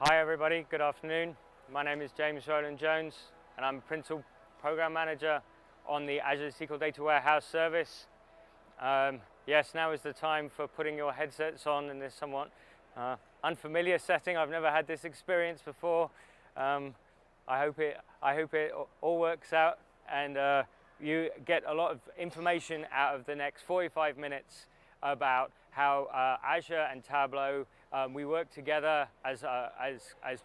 Hi everybody, good afternoon. My name is James Rowland Jones and I'm Principal Program Manager on the Azure SQL Data Warehouse service. Yes, now is the time for putting your headsets on in this somewhat unfamiliar setting. I've never had this experience before. I hope it all works out and you get a lot of information out of the next 45 minutes about how Azure and Tableau, we work together as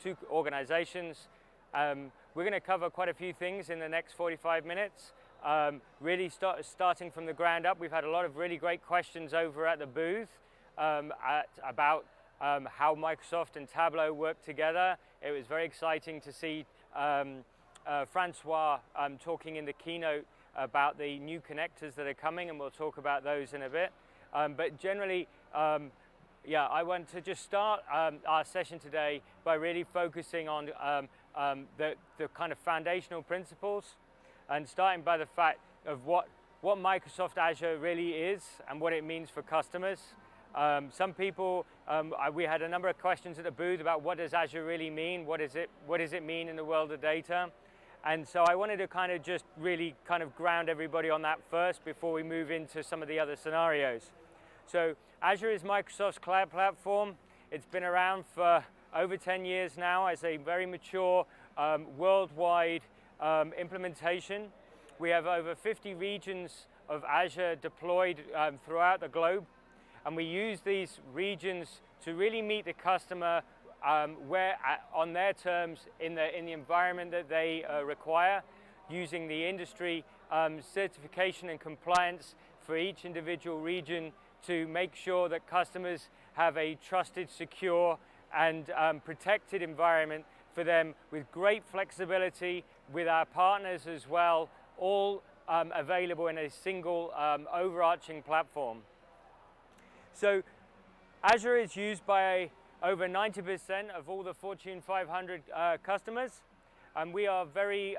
two organizations. We're going to cover quite a few things in the next 45 minutes. Really starting from the ground up, we've had a lot of really great questions over at the booth about how Microsoft and Tableau work together. It was very exciting to see Francois talking in the keynote about the new connectors that are coming, and we'll talk about those in a bit. But generally, I want to just start our session today by really focusing on the kind of foundational principles, and starting by the fact of what Microsoft Azure really is and what it means for customers. Some people, we had a number of questions at the booth about what does Azure really mean, what does it mean in the world of data. And so I wanted to kind of just really kind of ground everybody on that first before we move into some of the other scenarios. So Azure is Microsoft's cloud platform. It's been around for over 10 years now as a very mature worldwide implementation. We have over 50 regions of Azure deployed throughout the globe, and we use these regions to really meet the customer on their terms in the environment that they require, using the industry certification and compliance for each individual region to make sure that customers have a trusted, secure and protected environment for them, with great flexibility with our partners as well, all available in a single overarching platform. So Azure is used by over 90% of all the Fortune 500 customers, and we are very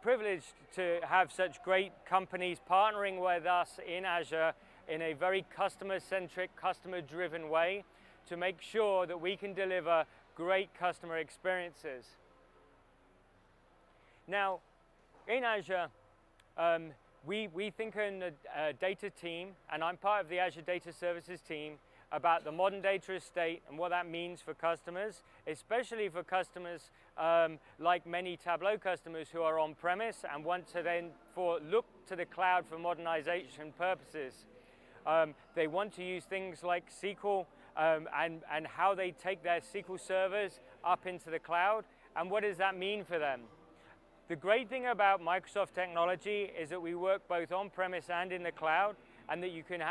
privileged to have such great companies partnering with us in Azure in a very customer-centric, customer-driven way to make sure that we can deliver great customer experiences. Now, in Azure, we think in the data team, and I'm part of the Azure Data Services team, about the modern data estate and what that means for customers, especially for customers like many Tableau customers who are on-premise and want to then look to the cloud for modernization purposes. They want to use things like SQL and how they take their SQL servers up into the cloud, and what does that mean for them. The great thing about Microsoft technology is that we work both on-premise and in the cloud, and that you can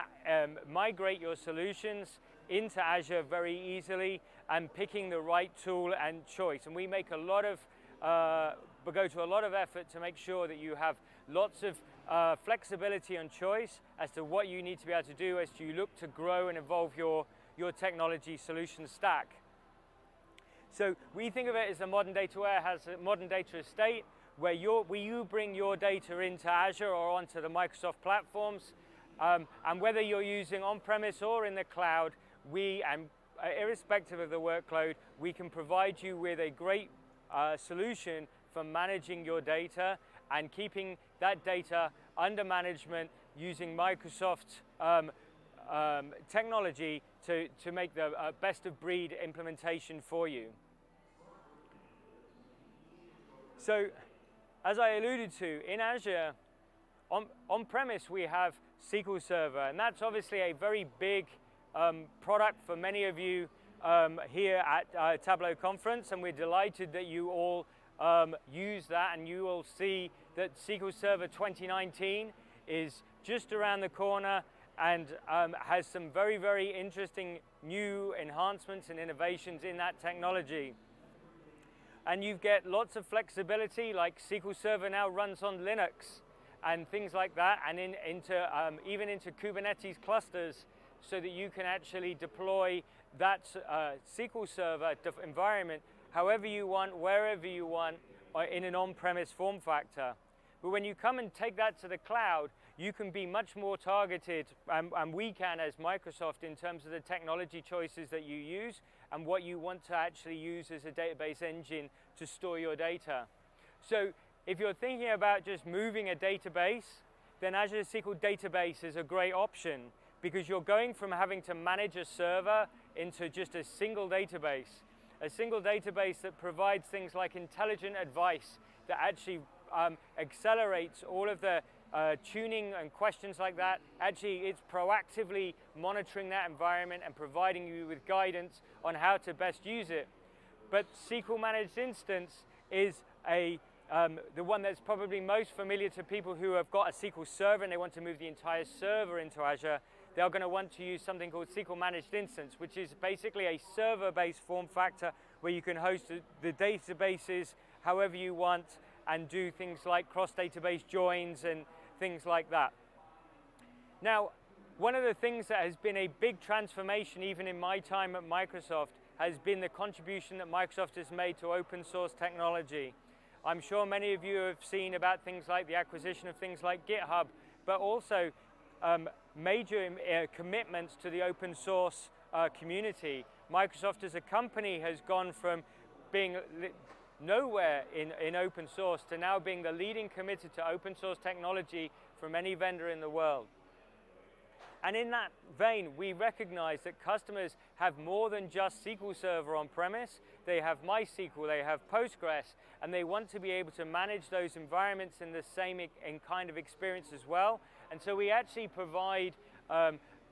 migrate your solutions into Azure very easily and picking the right tool and choice. And we make a lot of, go to a lot of effort to make sure that you have lots of flexibility and choice as to what you need to be able to do as you look to grow and evolve your technology solution stack. So we think of it as a modern data warehouse, a modern data estate, where you bring your data into Azure or onto the Microsoft platforms. And whether you're using on-premise or in the cloud, irrespective of the workload, we can provide you with a great solution for managing your data and keeping that data under management using Microsoft technology to make the best of breed implementation for you. So, as I alluded to, in Azure, on-premise we have SQL Server, and that's obviously a very big product for many of you here at Tableau Conference, and we're delighted that you all use that, and you will see that SQL Server 2019 is just around the corner and has some very, very interesting new enhancements and innovations in that technology. And you get lots of flexibility, like SQL Server now runs on Linux and things like that, and even into Kubernetes clusters, so that you can actually deploy that SQL Server environment however you want, wherever you want, in an on-premise form factor. But when you come and take that to the cloud, you can be much more targeted, and we can as Microsoft, in terms of the technology choices that you use and what you want to actually use as a database engine to store your data. So if you're thinking about just moving a database, then Azure SQL Database is a great option, because you're going from having to manage a server into just a single database that provides things like intelligent advice that actually accelerates all of the tuning and questions like that. Actually, it's proactively monitoring that environment and providing you with guidance on how to best use it. But SQL Managed Instance is the one that's probably most familiar to people who have got a SQL Server and they want to move the entire server into Azure. They're going to want to use something called SQL Managed Instance, which is basically a server-based form factor where you can host the databases however you want and do things like cross-database joins and things like that. Now, one of the things that has been a big transformation, even in my time at Microsoft, has been the contribution that Microsoft has made to open source technology. I'm sure many of you have seen about things like the acquisition of things like GitHub, but also major commitments to the open source community. Microsoft as a company has gone from being nowhere in open source to now being the leading committed to open source technology from any vendor in the world. And in that vein, we recognize that customers have more than just SQL Server on premise. They have MySQL, they have Postgres, and they want to be able to manage those environments in the same kind of experience as well. And so we actually provide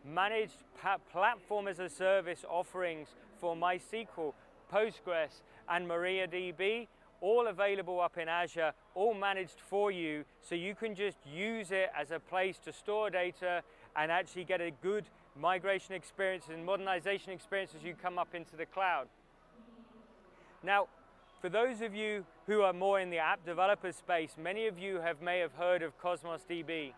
managed platform as a service offerings for MySQL, Postgres, and MariaDB, all available up in Azure, all managed for you, so you can just use it as a place to store data and actually get a good migration experience and modernization experience as you come up into the cloud. Now, for those of you who are more in the app developer space, many of you may have heard of Cosmos DB.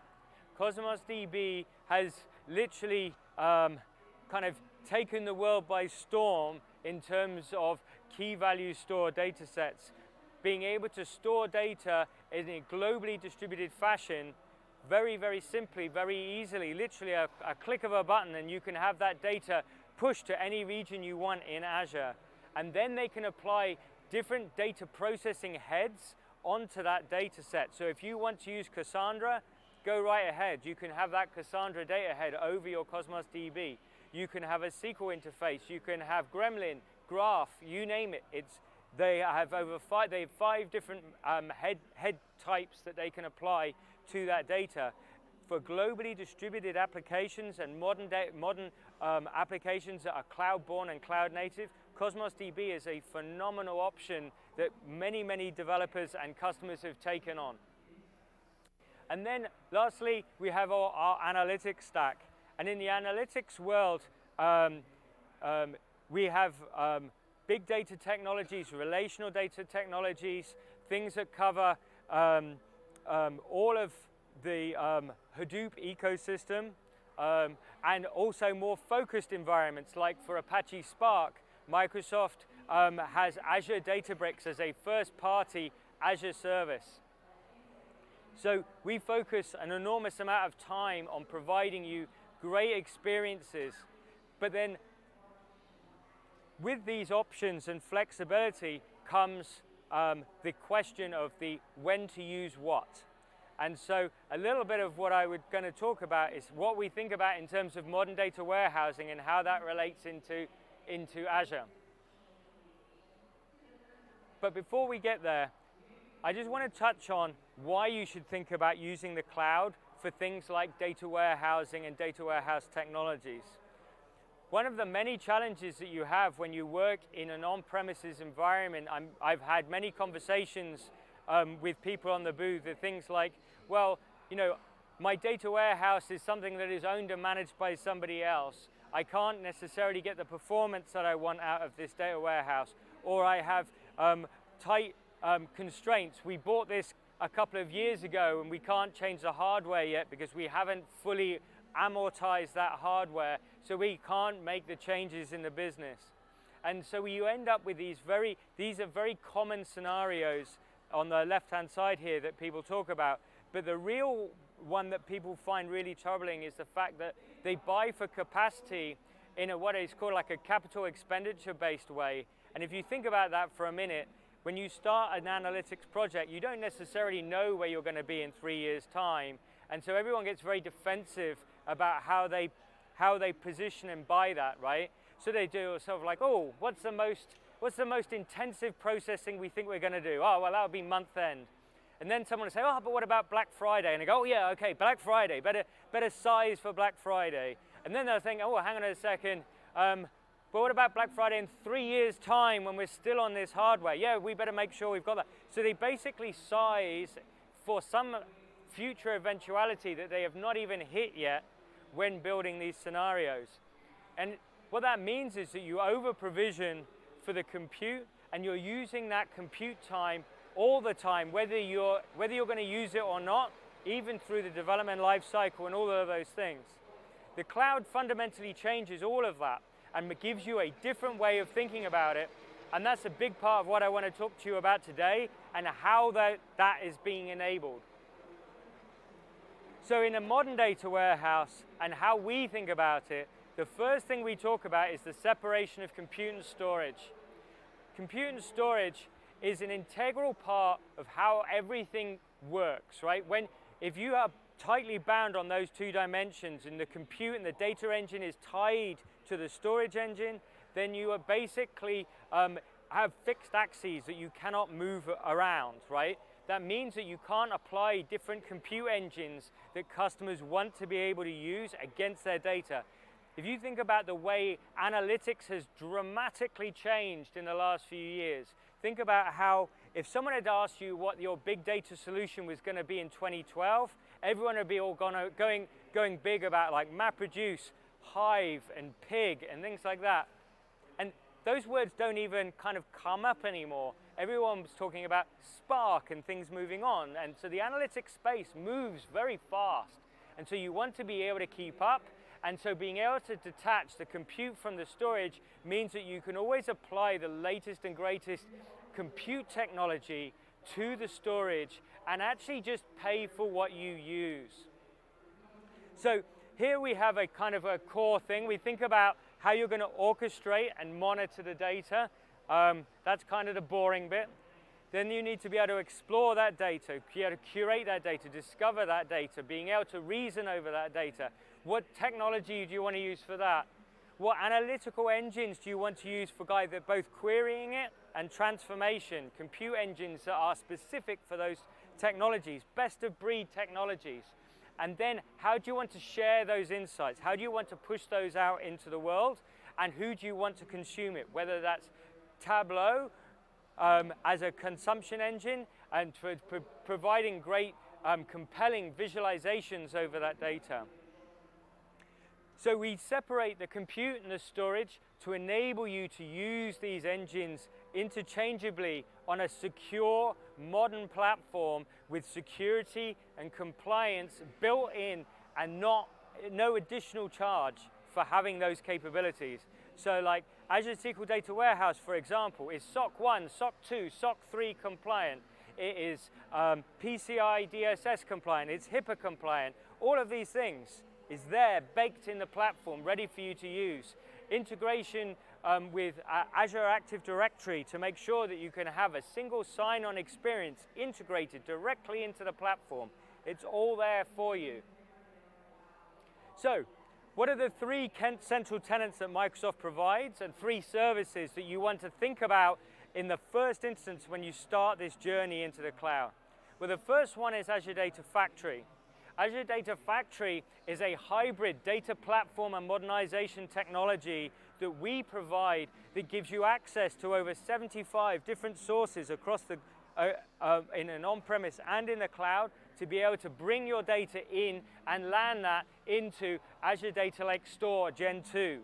Cosmos DB has literally kind of taken the world by storm in terms of key value store data sets. Being able to store data in a globally distributed fashion very, very simply, very easily, literally a click of a button, and you can have that data pushed to any region you want in Azure. And then they can apply different data processing heads onto that data set. So if you want to use Cassandra, go right ahead. You can have that Cassandra data head over your Cosmos DB. You can have a SQL interface. You can have Gremlin, Graph, you name it. They have five different head types that they can apply to that data. For globally distributed applications and modern applications that are cloud-born and cloud-native, Cosmos DB is a phenomenal option that many, many developers and customers have taken on. And then lastly, we have our analytics stack. And in the analytics world, we have big data technologies, relational data technologies, things that cover all of the Hadoop ecosystem, and also more focused environments, like for Apache Spark, Microsoft has Azure Databricks as a first-party Azure service. So we focus an enormous amount of time on providing you great experiences, but then with these options and flexibility comes the question of the when to use what. And so a little bit of what I was going to talk about is what we think about in terms of modern data warehousing and how that relates into Azure. But before we get there, I just want to touch on why you should think about using the cloud for things like data warehousing and data warehouse technologies. One of the many challenges that you have when you work in an on-premises environment, I've had many conversations with people on the booth, are things like, well, you know, my data warehouse is something that is owned and managed by somebody else. I can't necessarily get the performance that I want out of this data warehouse, or I have tight constraints. We bought this a couple of years ago and we can't change the hardware yet because we haven't fully amortized that hardware, so we can't make the changes in the business. And so you end up with these are very common scenarios on the left-hand side here that people talk about. But the real one that people find really troubling is the fact that they buy for capacity in what is called like a capital expenditure based way. And if you think about that for a minute, when you start an analytics project, you don't necessarily know where you're going to be in 3 years' time. And so everyone gets very defensive about how they position and buy that, right? So they do sort of like, oh, what's the most intensive processing we think we're going to do? Oh, well, that would be month end. And then someone will say, oh, but what about Black Friday? And they go, oh, yeah, okay, Black Friday, better size for Black Friday. And then they'll think, oh, hang on a second, but what about Black Friday in 3 years' time when we're still on this hardware? Yeah, we better make sure we've got that. So they basically size for some future eventuality that they have not even hit yet when building these scenarios. And what that means is that you over-provision for the compute, and you're using that compute time all the time, whether you're going to use it or not, even through the development life cycle and all of those things. The cloud fundamentally changes all of that and gives you a different way of thinking about it, and that's a big part of what I want to talk to you about today and how that is being enabled. So in a modern data warehouse and how we think about it, the first thing we talk about is the separation of compute and storage. Compute and storage is an integral part of how everything works, right? If you are tightly bound on those two dimensions and the compute and the data engine is tied to the storage engine, then you are basically have fixed axes that you cannot move around, right? That means that you can't apply different compute engines that customers want to be able to use against their data. If you think about the way analytics has dramatically changed in the last few years, think about how if someone had asked you what your big data solution was going to be in 2012, everyone would be all going big about like MapReduce, Hive, and Pig, and things like that. And those words don't even kind of come up anymore. Everyone's talking about Spark and things moving on. And so the analytics space moves very fast. And so you want to be able to keep up. And so being able to detach the compute from the storage means that you can always apply the latest and greatest compute technology to the storage and actually just pay for what you use. So here we have a kind of a core thing. We think about how you're going to orchestrate and monitor the data. That's kind of the boring bit. Then you need to be able to explore that data, be able to curate that data, discover that data, being able to reason over that data. What technology do you want to use for that? What analytical engines do you want to use for both querying it and transformation? Compute engines that are specific for those technologies, best of breed technologies. And then how do you want to share those insights? How do you want to push those out into the world? And who do you want to consume it? Whether that's Tableau as a consumption engine and for providing great compelling visualizations over that data. So we separate the compute and the storage to enable you to use these engines interchangeably on a secure, modern platform with security and compliance built in and no additional charge for having those capabilities. So like Azure SQL Data Warehouse, for example, is SOC 1, SOC 2, SOC 3 compliant. It is PCI DSS compliant, it's HIPAA compliant. All of these things is there, baked in the platform, ready for you to use. Integration with Azure Active Directory to make sure that you can have a single sign-on experience integrated directly into the platform. It's all there for you. So, what are the three central tenants that Microsoft provides and three services that you want to think about in the first instance when you start this journey into the cloud? Well, the first one is Azure Data Factory. Azure Data Factory is a hybrid data platform and modernization technology that we provide that gives you access to over 75 different sources across the in an on-premise and in the cloud to be able to bring your data in and land that into Azure Data Lake Store Gen 2.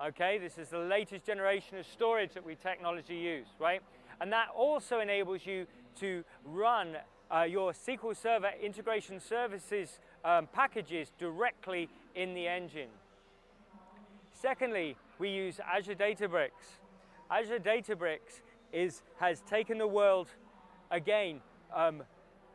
Okay, this is the latest generation of storage that we technology use, right? And that also enables you to run your SQL Server integration services packages directly in the engine. Secondly, we use Azure Databricks. Azure Databricks has taken the world again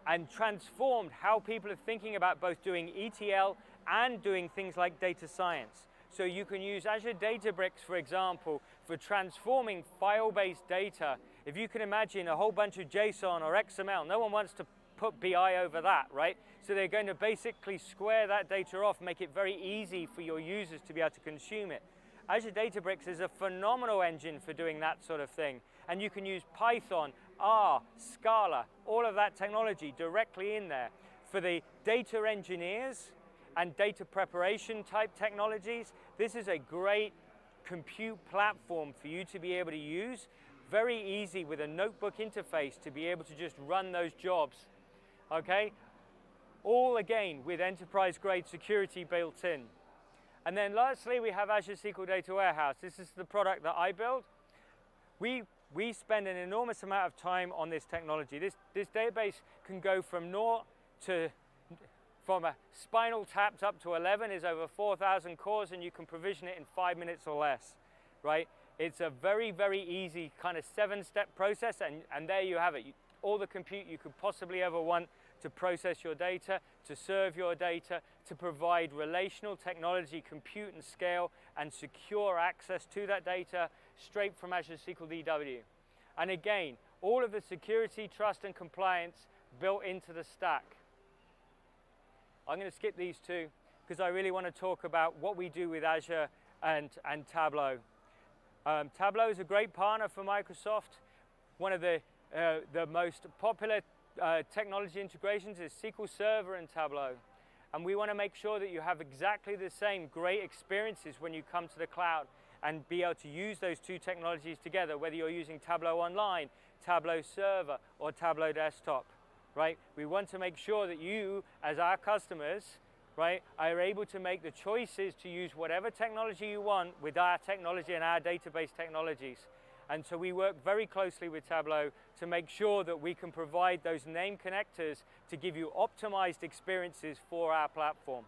and transformed how people are thinking about both doing ETL and doing things like data science. So you can use Azure Databricks, for example, for transforming file-based data. If you can imagine a whole bunch of JSON or XML, no one wants to put BI over that, right? So they're going to basically square that data off, make it very easy for your users to be able to consume it. Azure Databricks is a phenomenal engine for doing that sort of thing. And you can use Python, R, Scala, all of that technology directly in there. For the data engineers and data preparation type technologies, this is a great compute platform for you to be able to use. Very easy with a notebook interface to be able to just run those jobs. Okay? All again with enterprise grade security built in. And then lastly, we have Azure SQL Data Warehouse. This is the product that I built. We spend an enormous amount of time on this technology. This database can go from from a spinal tapped up to 11 is over 4,000 cores, and you can provision it in 5 minutes or less, right? It's a very, very easy kind of 7-step process, and there you have it. All the compute you could possibly ever want to process your data, to serve your data, to provide relational technology, compute and scale, and secure access to that data straight from Azure SQL DW. And again, all of the security, trust, and compliance built into the stack. I'm going to skip these two because I really want to talk about what we do with Azure and Tableau. Tableau is a great partner for Microsoft. One of the most popular technology integrations is SQL Server and Tableau. And we want to make sure that you have exactly the same great experiences when you come to the cloud and be able to use those two technologies together, whether you're using Tableau Online, Tableau Server, or Tableau Desktop. Right? We want to make sure that you, as our customers, right, are able to make the choices to use whatever technology you want with our technology and our database technologies. And so we work very closely with Tableau to make sure that we can provide those name connectors to give you optimized experiences for our platform.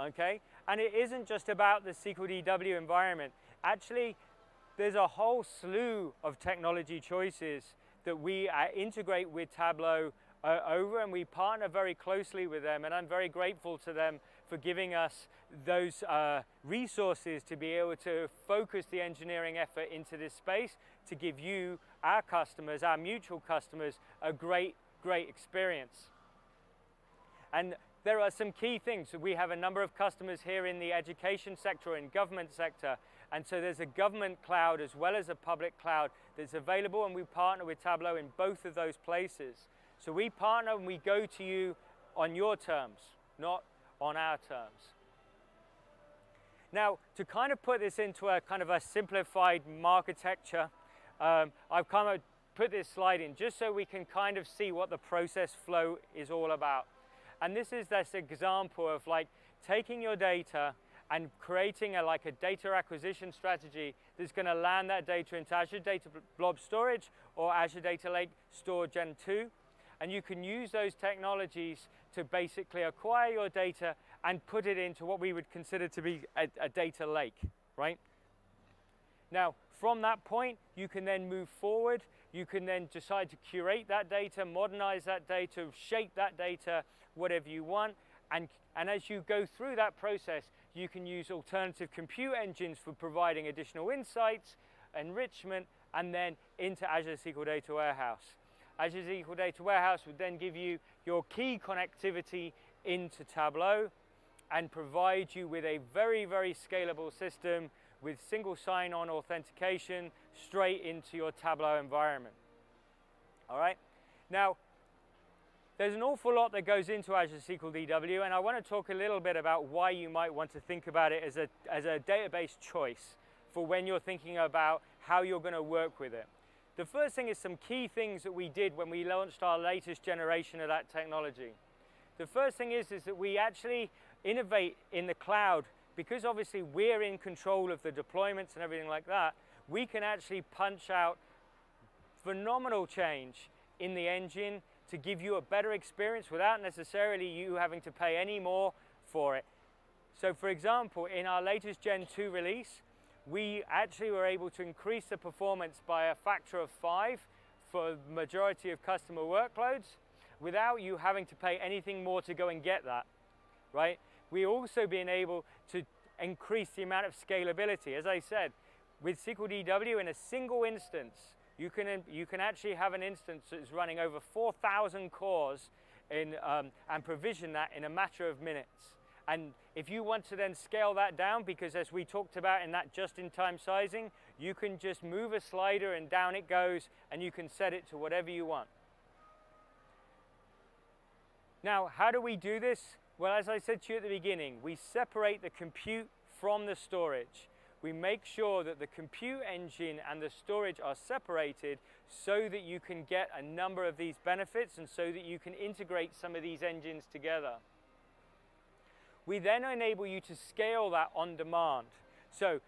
Okay? And it isn't just about the SQL DW environment. Actually, there's a whole slew of technology choices that we integrate with Tableau over, and we partner very closely with them, and I'm very grateful to them for giving us those resources to be able to focus the engineering effort into this space to give you, our customers, our mutual customers, a great experience. And there are some key things. We have a number of customers here in the education sector and government sector. And so there's a government cloud as well as a public cloud that's available, and we partner with Tableau in both of those places. So we partner and we go to you on your terms, not on our terms. Now, to kind of put this into a kind of a simplified architecture, I've kind of put this slide in just so we can kind of see what the process flow is all about. And this is this example of like taking your data and creating a data acquisition strategy that's going to land that data into Azure Data Blob Storage or Azure Data Lake Store Gen 2. And you can use those technologies to basically acquire your data and put it into what we would consider to be a data lake, right? Now, from that point, you can then move forward. You can then decide to curate that data, modernize that data, shape that data, whatever you want. And as you go through that process, you can use alternative compute engines for providing additional insights, enrichment, and then into Azure SQL Data Warehouse. Azure SQL Data Warehouse would then give you your key connectivity into Tableau and provide you with a very, very scalable system with single sign-on authentication straight into your Tableau environment. All right? Now, there's an awful lot that goes into Azure SQL DW, and I want to talk a little bit about why you might want to think about it as a database choice for when you're thinking about how you're going to work with it. The first thing is some key things that we did when we launched our latest generation of that technology. The first thing is that we actually innovate in the cloud, because obviously we're in control of the deployments and everything like that. We can actually punch out phenomenal change in the engine to give you a better experience without necessarily you having to pay any more for it. So for example, in our latest Gen 2 release, we actually were able to increase the performance by a factor of 5 for the majority of customer workloads without you having to pay anything more to go and get that, right? We also been able to increase the amount of scalability. As I said, with SQL DW in a single instance, you can actually have an instance that's running over 4,000 cores and provision that in a matter of minutes. And if you want to then scale that down, because as we talked about in that just-in-time sizing, you can just move a slider and down it goes, and you can set it to whatever you want. Now, how do we do this? Well, as I said to you at the beginning, we separate the compute from the storage. We make sure that the compute engine and the storage are separated so that you can get a number of these benefits and so that you can integrate some of these engines together. We then enable you to scale that on demand. So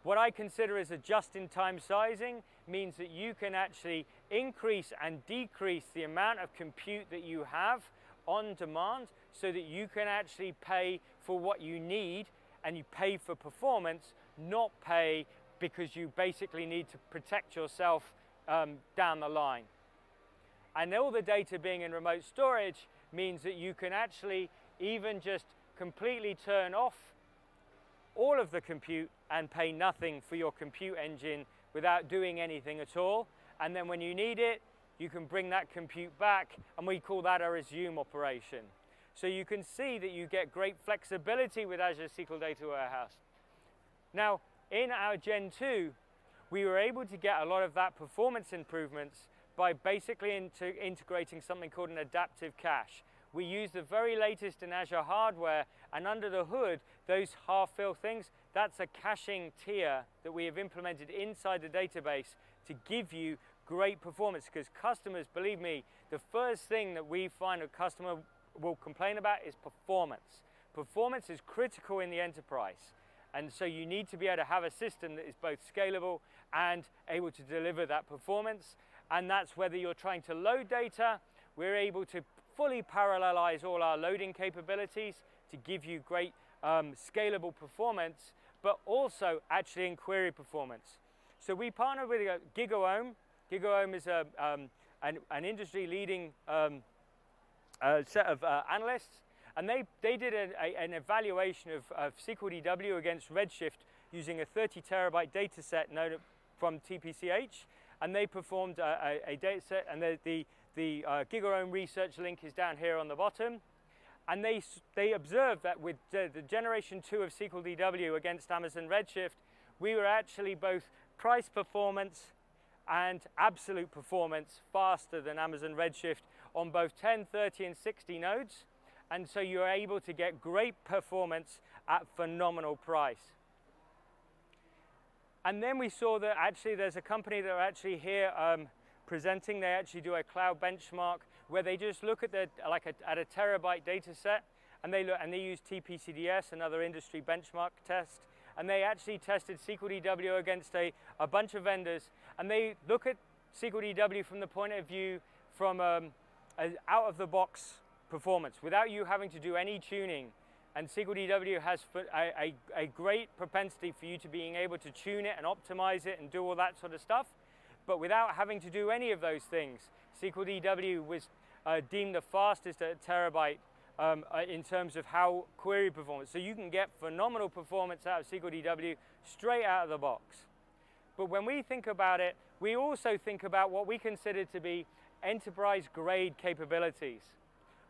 what I consider as a just-in-time sizing means that you can actually increase and decrease the amount of compute that you have on demand so that you can actually pay for what you need, and you pay for performance, not pay because you basically need to protect yourself down the line. And all the data being in remote storage means that you can actually even just completely turn off all of the compute and pay nothing for your compute engine without doing anything at all. And then when you need it, you can bring that compute back, and we call that a resume operation. So you can see that you get great flexibility with Azure SQL Data Warehouse. Now, in our Gen 2, we were able to get a lot of that performance improvements by basically integrating something called an adaptive cache. We use the very latest in Azure hardware, and under the hood, those half-fill things, that's a caching tier that we have implemented inside the database to give you great performance, because customers, believe me, the first thing that we find a customer will complain about is performance. Performance is critical in the enterprise, and so you need to be able to have a system that is both scalable and able to deliver that performance. And that's whether you're trying to load data, we're able to fully parallelize all our loading capabilities to give you great scalable performance, but also actually in query performance. So we partner with GigaOM. GigaOM is an industry-leading set of analysts, and they did an evaluation of SQL DW against Redshift using a 30 terabyte data set from TPCH, and they performed a data set, and the GigaOM research link is down here on the bottom. And they observed that with the generation 2 of SQL DW against Amazon Redshift, we were actually both price performance and absolute performance faster than Amazon Redshift on both 10, 30, and 60 nodes. And so you're able to get great performance at phenomenal price. And then we saw that actually there's a company that are actually here presenting. They actually do a cloud benchmark where they just look at at a terabyte data set, and they use TPCDS, another industry benchmark test, and they actually tested SQL DW against a bunch of vendors, and they look at SQL DW from the point of view from out-of-the-box performance without you having to do any tuning. And SQL DW has a great propensity for you to being able to tune it and optimize it and do all that sort of stuff. But without having to do any of those things, SQL DW was deemed the fastest at a terabyte in terms of how query performance. So you can get phenomenal performance out of SQL DW straight out of the box. But when we think about it, we also think about what we consider to be enterprise-grade capabilities.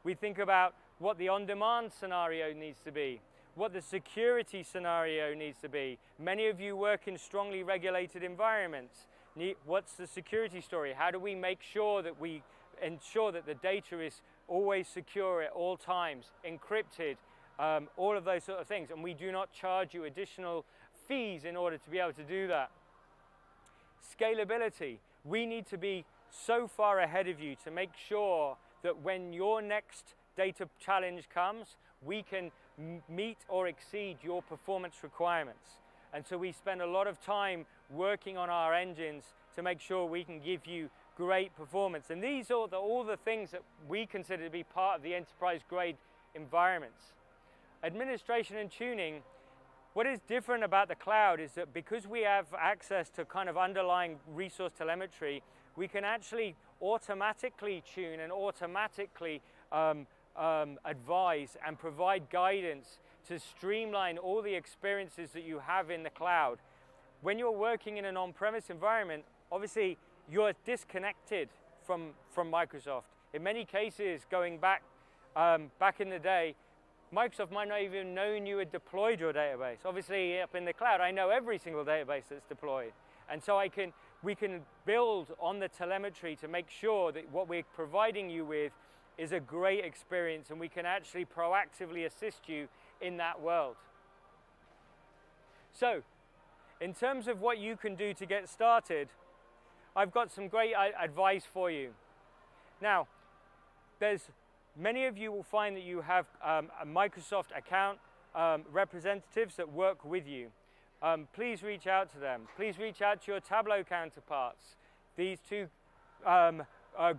We think about what the on-demand scenario needs to be, what the security scenario needs to be. Many of you work in strongly regulated environments. What's the security story? How do we make sure that we ensure that the data is always secure at all times, encrypted, all of those sort of things, and we do not charge you additional fees in order to be able to do that. Scalability. We need to be so far ahead of you to make sure that when your next data challenge comes, we can meet or exceed your performance requirements. And so we spend a lot of time working on our engines to make sure we can give you great performance. And these are all the things that we consider to be part of the enterprise-grade environments. Administration and tuning. What is different about the cloud is that because we have access to kind of underlying resource telemetry, we can actually automatically tune and automatically advise and provide guidance to streamline all the experiences that you have in the cloud. When you're working in an on-premise environment, obviously you're disconnected from Microsoft. In many cases, going back in the day, Microsoft might not even known you had deployed your database. Obviously, up in the cloud, I know every single database that's deployed. And so we can build on the telemetry to make sure that what we're providing you with is a great experience, and we can actually proactively assist you in that world. So, in terms of what you can do to get started, I've got some great advice for you. Now, many of you will find that you have a Microsoft account representatives that work with you. Please reach out to them. Please reach out to your Tableau counterparts. These two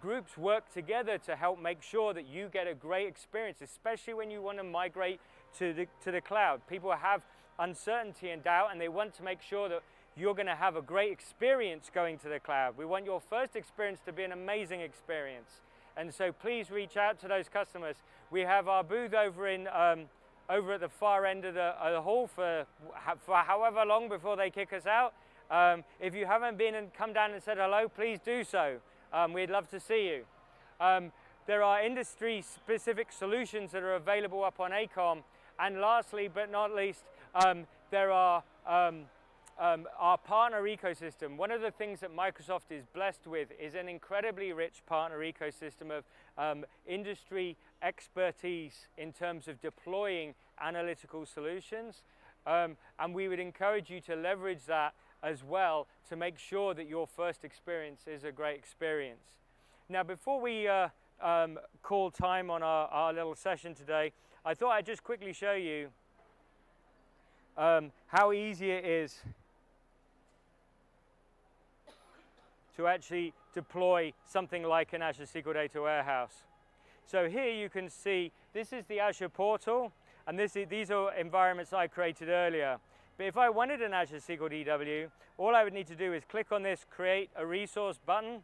groups work together to help make sure that you get a great experience, especially when you want to migrate to the cloud. People have uncertainty and doubt, and they want to make sure that you're going to have a great experience going to the cloud. We want your first experience to be an amazing experience. And so please reach out to those customers. We have our booth over at the far end of the hall for however long before they kick us out. If you haven't been and come down and said hello, please do so. We'd love to see you. There are industry-specific solutions that are available up on ACOM. And lastly, but not least, there are our partner ecosystem. One of the things that Microsoft is blessed with is an incredibly rich partner ecosystem of industry expertise in terms of deploying analytical solutions. And we would encourage you to leverage that as well to make sure that your first experience is a great experience. Now, before we call time on our little session today, I thought I'd just quickly show you how easy it is to actually deploy something like an Azure SQL Data Warehouse. So here you can see this is the Azure portal, and these are environments I created earlier. But if I wanted an Azure SQL DW, all I would need to do is click on this Create a Resource button,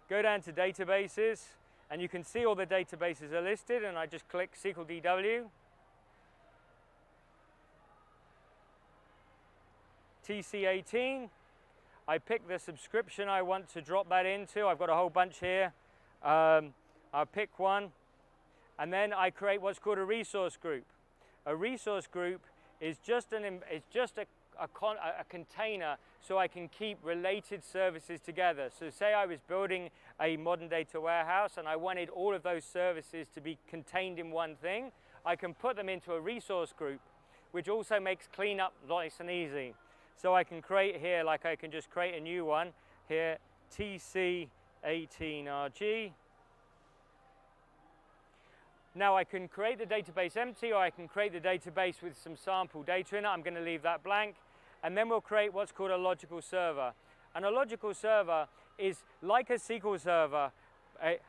go down to Databases, and you can see all the databases are listed, and I just click SQL DW. TC18. I pick the subscription I want to drop that into. I've got a whole bunch here. I'll pick one, and then I create what's called a resource group. A resource group is just a container so I can keep related services together. So say I was building a modern data warehouse and I wanted all of those services to be contained in one thing, I can put them into a resource group, which also makes cleanup nice and easy. So I can create here, like I can just create a new one here, TC18RG. Now I can create the database empty, or I can create the database with some sample data in it. I'm going to leave that blank. And then we'll create what's called a logical server. And a logical server is like a SQL server. It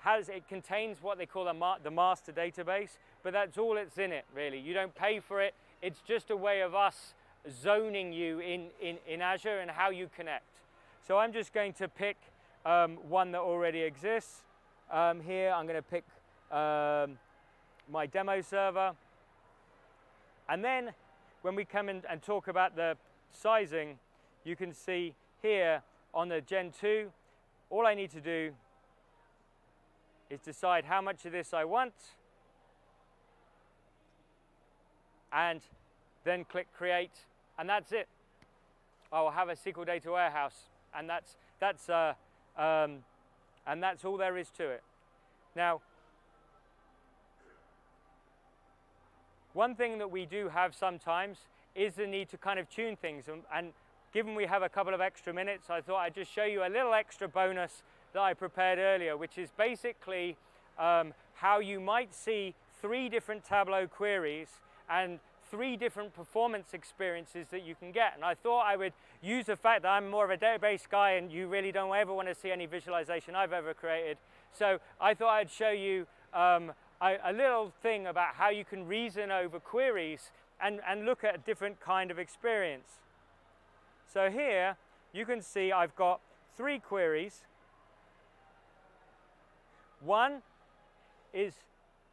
contains what they call the master database, but that's all that's in it, really. You don't pay for it. It's just a way of us zoning you in Azure and how you connect. So I'm just going to pick one that already exists. Here I'm going to pick my demo server. And then when we come in and talk about the sizing, you can see here on the Gen 2, all I need to do is decide how much of this I want, and then click Create, and that's it. I will have a SQL Data Warehouse, and that's all there is to it. Now, one thing that we do have sometimes is the need to kind of tune things, and given we have a couple of extra minutes, I thought I'd just show you a little extra bonus that I prepared earlier, which is basically how you might see 3 different Tableau queries and 3 different performance experiences that you can get. And I thought I would use the fact that I'm more of a database guy and you really don't ever want to see any visualization I've ever created. So I thought I'd show you a little thing about how you can reason over queries and look at a different kind of experience. So here you can see I've got 3 queries. One is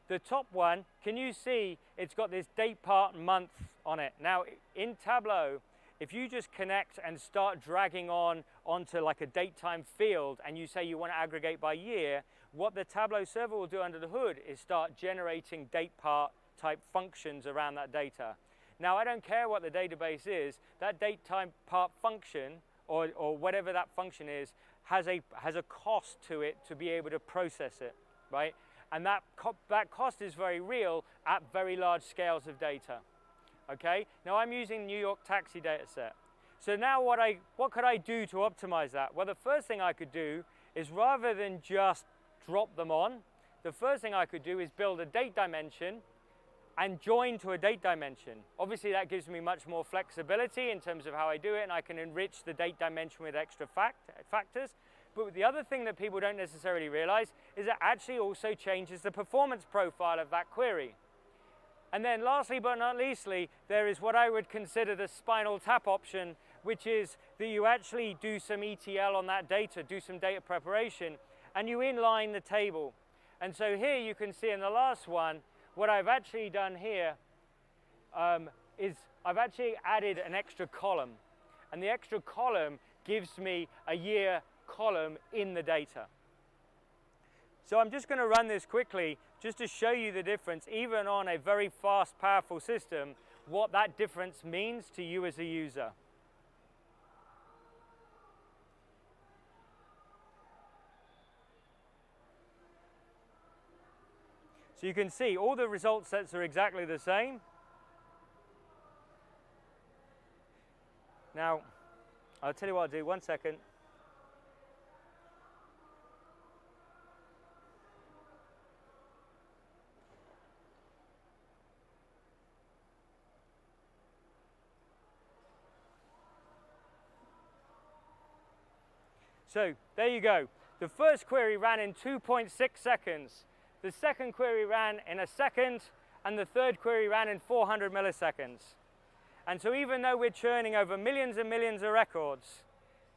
the top one, can you see it's got this date, part, month on it? Now, in Tableau, if you just connect and start dragging onto like a date time field and you say you want to aggregate by year, what the Tableau server will do under the hood is start generating date part type functions around that data. Now, I don't care what the database is, that date time part function or whatever that function is has a cost to it to be able to process it, right? And that cost is very real at very large scales of data. Okay, now I'm using New York taxi data set. So now what could I do to optimize that? Well, the first thing I could do is, rather than just drop them on, the first thing I could do is build a date dimension and join to a date dimension. Obviously that gives me much more flexibility in terms of how I do it, and I can enrich the date dimension with extra factors. But the other thing that people don't necessarily realize is it actually also changes the performance profile of that query. And then lastly but not leastly, there is what I would consider the spinal tap option, which is that you actually do some ETL on that data, do some data preparation, and you inline the table. And so here you can see in the last one, what I've actually done here is I've actually added an extra column. And the extra column gives me a year column in the data. So I'm just going to run this quickly just to show you the difference, even on a very fast, powerful system, what that difference means to you as a user. So you can see all the result sets are exactly the same. Now, I'll tell you what I'll do, 1 second. So there you go. The first query ran in 2.6 seconds. The second query ran in a second, and the third query ran in 400 milliseconds. And so even though we're churning over millions and millions of records,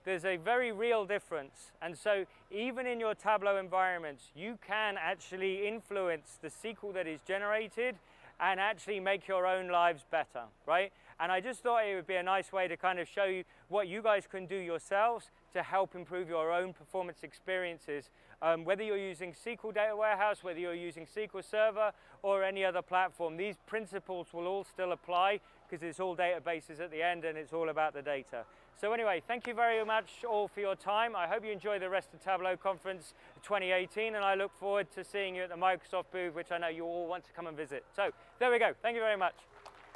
there's a very real difference. And so even in your Tableau environments, you can actually influence the SQL that is generated and actually make your own lives better, right? And I just thought it would be a nice way to kind of show you what you guys can do yourselves to help improve your own performance experiences, whether you're using SQL Data Warehouse, whether you're using SQL Server or any other platform. These principles will all still apply because it's all databases at the end and it's all about the data. So anyway, thank you very much all for your time. I hope you enjoy the rest of Tableau Conference 2018, and I look forward to seeing you at the Microsoft booth, which I know you all want to come and visit. So there we go. Thank you very much.